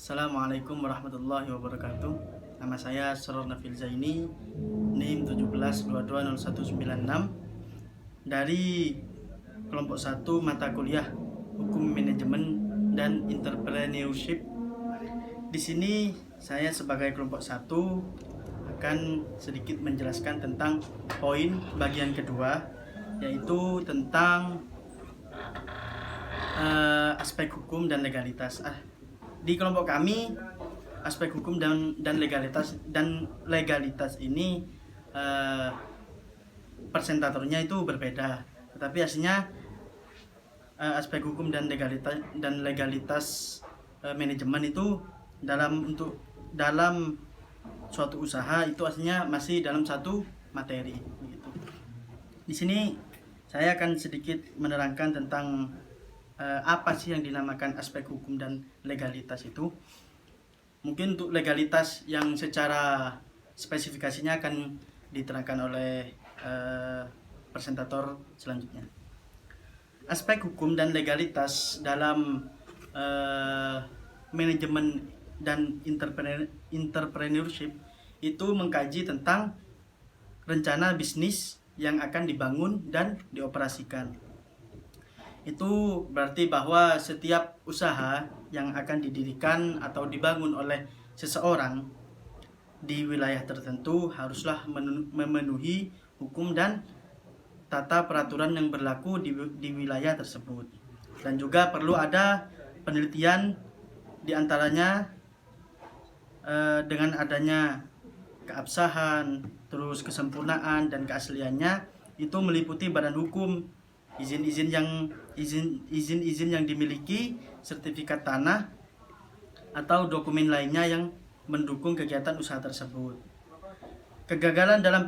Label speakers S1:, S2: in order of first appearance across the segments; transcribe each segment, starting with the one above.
S1: Assalamualaikum warahmatullahi wabarakatuh. Nama saya Sror Nafil Zaini, NIM 17220196 dari kelompok 1 mata kuliah Hukum Manajemen dan Entrepreneurship. Di sini saya sebagai kelompok 1 akan sedikit menjelaskan tentang poin bagian kedua, yaitu tentang aspek hukum dan legalitas. Di kelompok kami, aspek hukum dan legalitas ini presentatornya itu berbeda, tetapi aslinya aspek hukum dan legalitas manajemen itu dalam suatu usaha itu aslinya masih dalam satu materi gitu. Di sini saya akan sedikit menerangkan tentang apa sih yang dinamakan aspek hukum dan legalitas itu. Mungkin untuk legalitas yang secara spesifikasinya akan diterangkan oleh presentator selanjutnya. Aspek hukum dan legalitas dalam manajemen dan entrepreneurship itu mengkaji tentang rencana bisnis yang akan dibangun dan dioperasikan. Itu berarti bahwa setiap usaha yang akan didirikan atau dibangun oleh seseorang di wilayah tertentu haruslah memenuhi hukum dan tata peraturan yang berlaku di wilayah tersebut. Dan juga perlu ada penelitian diantaranya dengan adanya keabsahan, terus kesempurnaan dan keasliannya itu meliputi badan hukum, izin-izin yang dimiliki, sertifikat tanah atau dokumen lainnya yang mendukung kegiatan usaha tersebut. Kegagalan dalam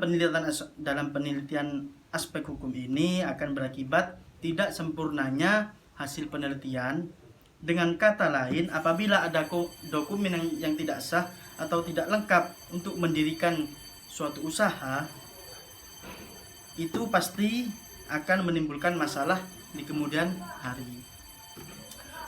S1: penelitian aspek hukum ini akan berakibat tidak sempurnanya hasil penelitian. Dengan kata lain, apabila ada dokumen yang tidak sah atau tidak lengkap untuk mendirikan suatu usaha, itu pasti akan menimbulkan masalah di kemudian hari.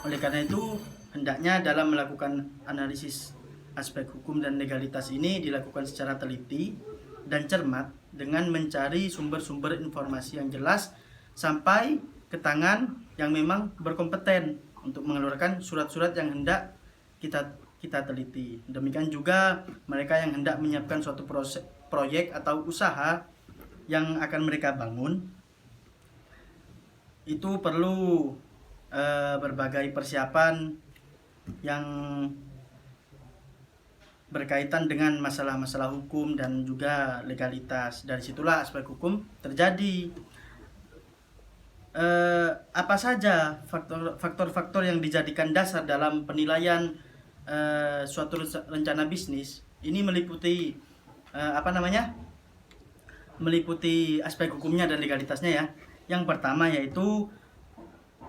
S1: Oleh karena itu, hendaknya dalam melakukan analisis aspek hukum dan legalitas ini dilakukan secara teliti dan cermat dengan mencari sumber-sumber informasi yang jelas sampai ke tangan yang memang berkompeten untuk mengeluarkan surat-surat yang hendak kita teliti. Demikian juga mereka yang hendak menyiapkan suatu proyek atau usaha yang akan mereka bangun, itu perlu berbagai persiapan yang berkaitan dengan masalah-masalah hukum dan juga legalitas. Dari situlah aspek hukum terjadi. Apa saja faktor-faktor yang dijadikan dasar dalam penilaian suatu rencana bisnis? Ini meliputi meliputi aspek hukumnya dan legalitasnya ya. Yang pertama yaitu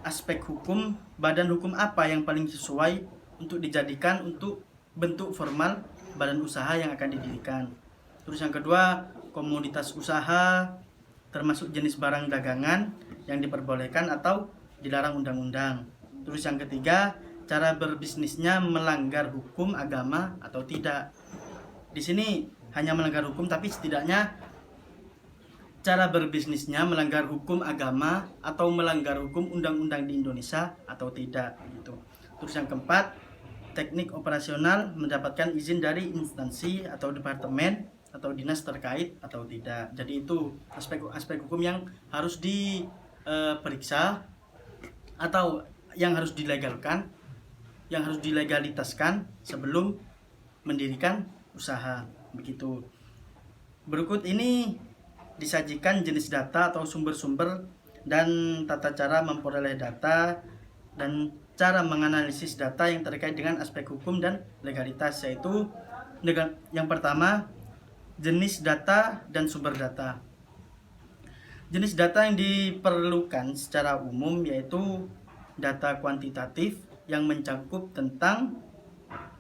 S1: aspek hukum, badan hukum apa yang paling sesuai untuk dijadikan untuk bentuk formal badan usaha yang akan didirikan. Terus yang kedua, komoditas usaha termasuk jenis barang dagangan yang diperbolehkan atau dilarang undang-undang. Terus yang ketiga, cara berbisnisnya melanggar hukum agama atau tidak. Di sini hanya melanggar hukum, tapi setidaknya cara berbisnisnya melanggar hukum agama atau melanggar hukum undang-undang di Indonesia atau tidak gitu. Terus yang keempat, teknik operasional mendapatkan izin dari instansi atau departemen atau dinas terkait atau tidak. Jadi itu aspek hukum yang harus diperiksa atau yang harus dilegalkan, yang harus dilegalitaskan sebelum mendirikan usaha begitu. Berikut ini disajikan jenis data atau sumber-sumber dan tata cara memperoleh data dan cara menganalisis data yang terkait dengan aspek hukum dan legalitas, yaitu yang pertama, jenis data dan sumber data. Jenis data yang diperlukan secara umum yaitu data kuantitatif yang mencakup tentang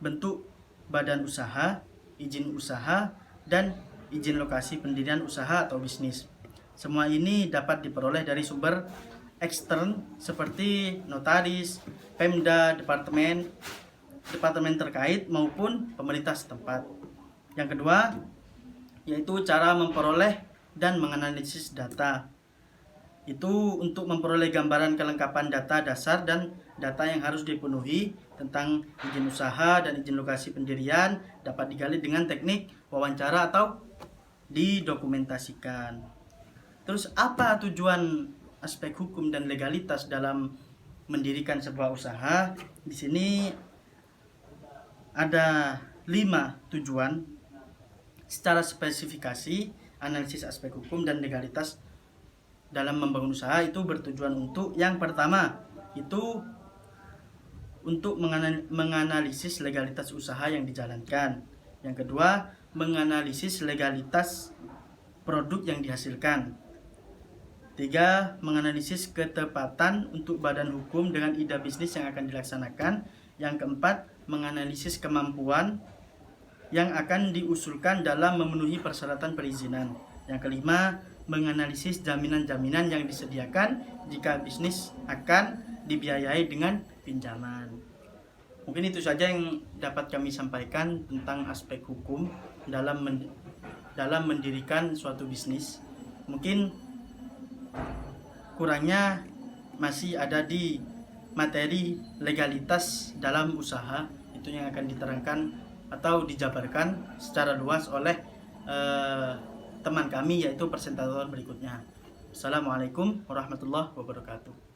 S1: bentuk badan usaha, izin usaha, dan izin lokasi pendirian usaha atau bisnis. Semua ini dapat diperoleh dari sumber ekstern seperti notaris, Pemda, departemen, departemen terkait maupun pemerintah setempat. Yang kedua, yaitu cara memperoleh dan menganalisis data. Itu untuk memperoleh gambaran kelengkapan data dasar dan data yang harus dipenuhi tentang izin usaha dan izin lokasi pendirian dapat digali dengan teknik wawancara atau didokumentasikan. Terus apa tujuan aspek hukum dan legalitas dalam mendirikan sebuah usaha? Di sini ada 5 tujuan secara spesifikasi. Analisis aspek hukum dan legalitas dalam membangun usaha itu bertujuan untuk yang pertama itu untuk menganalisis legalitas usaha yang dijalankan. Yang kedua, menganalisis legalitas produk yang dihasilkan. 3. Menganalisis ketepatan untuk badan hukum dengan ide bisnis yang akan dilaksanakan. Yang keempat, menganalisis kemampuan yang akan diusulkan dalam memenuhi persyaratan perizinan. Yang kelima, menganalisis jaminan-jaminan yang disediakan jika bisnis akan dibiayai dengan pinjaman. Mungkin itu saja yang dapat kami sampaikan tentang aspek hukum dalam mendirikan suatu bisnis. Mungkin kurangnya masih ada di materi legalitas dalam usaha, itu yang akan diterangkan atau dijabarkan secara luas oleh teman kami, yaitu presentator berikutnya. Assalamualaikum warahmatullahi wabarakatuh.